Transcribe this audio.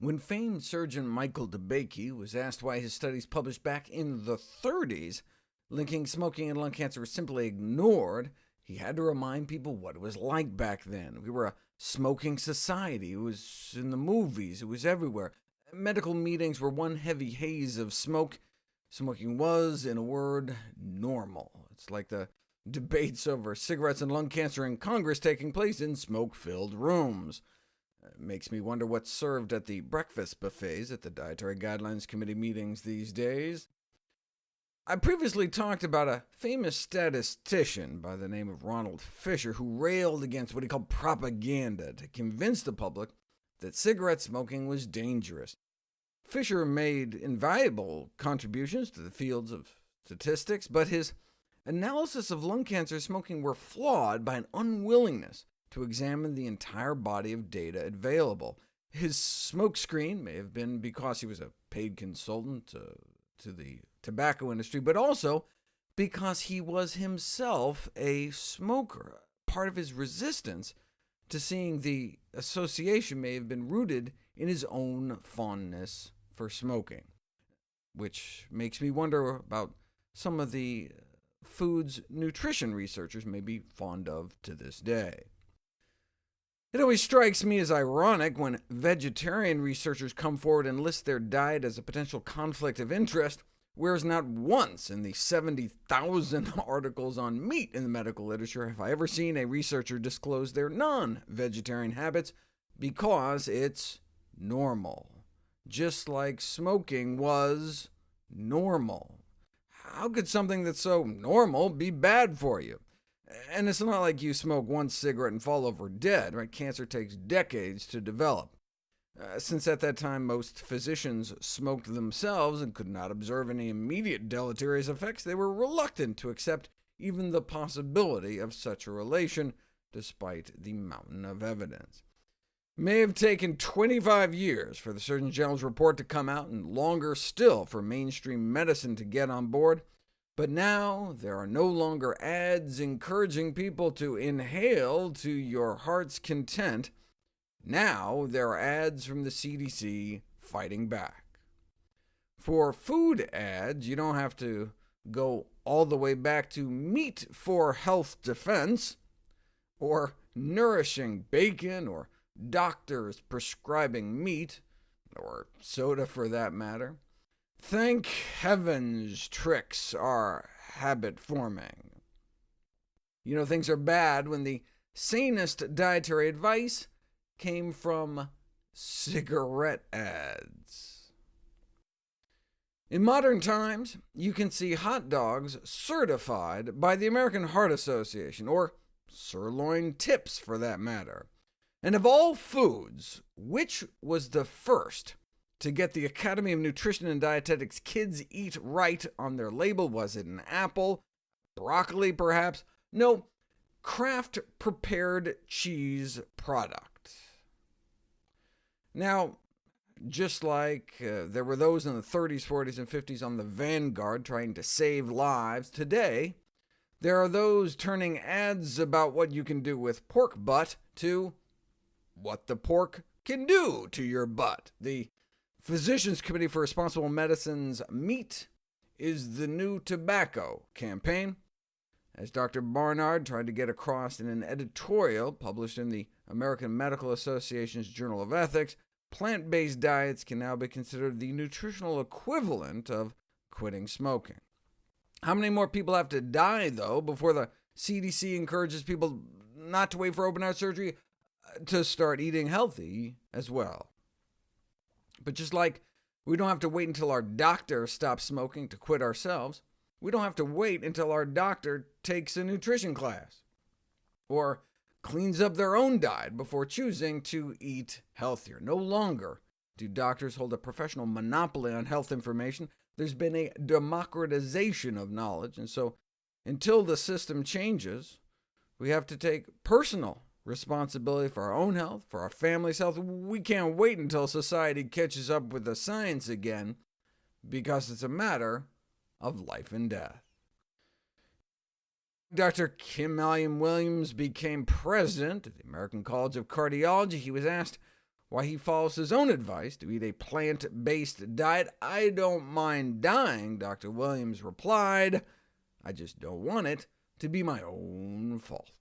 When famed surgeon Michael DeBakey was asked why his studies published back in the 30s linking smoking and lung cancer were simply ignored, he had to remind people what it was like back then. We were a smoking society. It was in the movies. It was everywhere. Medical meetings were one heavy haze of smoke. Smoking was, in a word, normal. It's like the debates over cigarettes and lung cancer in Congress taking place in smoke-filled rooms. It makes me wonder what's served at the breakfast buffets at the Dietary Guidelines Committee meetings these days. I previously talked about a famous statistician by the name of Ronald Fisher who railed against what he called propaganda to convince the public that cigarette smoking was dangerous. Fisher made invaluable contributions to the fields of statistics, but his analysis of lung cancer smoking were flawed by an unwillingness to examine the entire body of data available. His smokescreen may have been because he was a paid consultant to the tobacco industry, but also because he was himself a smoker. Part of his resistance to seeing the association may have been rooted in his own fondness for smoking, which makes me wonder about some of the foods nutrition researchers may be fond of to this day. It always strikes me as ironic when vegetarian researchers come forward and list their diet as a potential conflict of interest, whereas not once in the 70,000 articles on meat in the medical literature have I ever seen a researcher disclose their non-vegetarian habits, because it's normal. Just like smoking was normal. How could something that's so normal be bad for you? And it's not like you smoke one cigarette and fall over dead, right? Cancer takes decades to develop. Since at that time most physicians smoked themselves and could not observe any immediate deleterious effects, they were reluctant to accept even the possibility of such a relation, despite the mountain of evidence. It may have taken 25 years for the Surgeon General's report to come out, and longer still for mainstream medicine to get on board, but now there are no longer ads encouraging people to inhale to your heart's content. Now there are ads from the CDC fighting back. For food ads, you don't have to go all the way back to Meat for Health Defense, or nourishing bacon, or doctors prescribing meat, or soda for that matter. Thank heavens tricks are habit-forming. You know things are bad when the sanest dietary advice came from cigarette ads. In modern times, you can see hot dogs certified by the American Heart Association, or sirloin tips for that matter. And of all foods, which was the first to get the Academy of Nutrition and Dietetics Kids Eat Right on their label? Was it an apple? Broccoli, perhaps? No, Kraft prepared cheese product. Now, just like there were those in the 30s, 40s, and 50s on the vanguard trying to save lives, today there are those turning ads about what you can do with pork butt to what the pork can do to your butt. The Physicians Committee for Responsible Medicine's Meat is the New Tobacco campaign. As Dr. Barnard tried to get across in an editorial published in the American Medical Association's Journal of Ethics, plant-based diets can now be considered the nutritional equivalent of quitting smoking. How many more people have to die, though, before the CDC encourages people not to wait for open-heart surgery to start eating healthy as well? But just like we don't have to wait until our doctor stops smoking to quit ourselves, we don't have to wait until our doctor takes a nutrition class or cleans up their own diet before choosing to eat healthier. No longer do doctors hold a professional monopoly on health information. There's been a democratization of knowledge, and so until the system changes, we have to take personal responsibility for our own health, for our family's health. We can't wait until society catches up with the science again, because it's a matter of life and death. Dr. Kim Williams became president of the American College of Cardiology. He was asked why he follows his own advice to eat a plant-based diet. I don't mind dying, Dr. Williams replied. I just don't want it to be my own fault.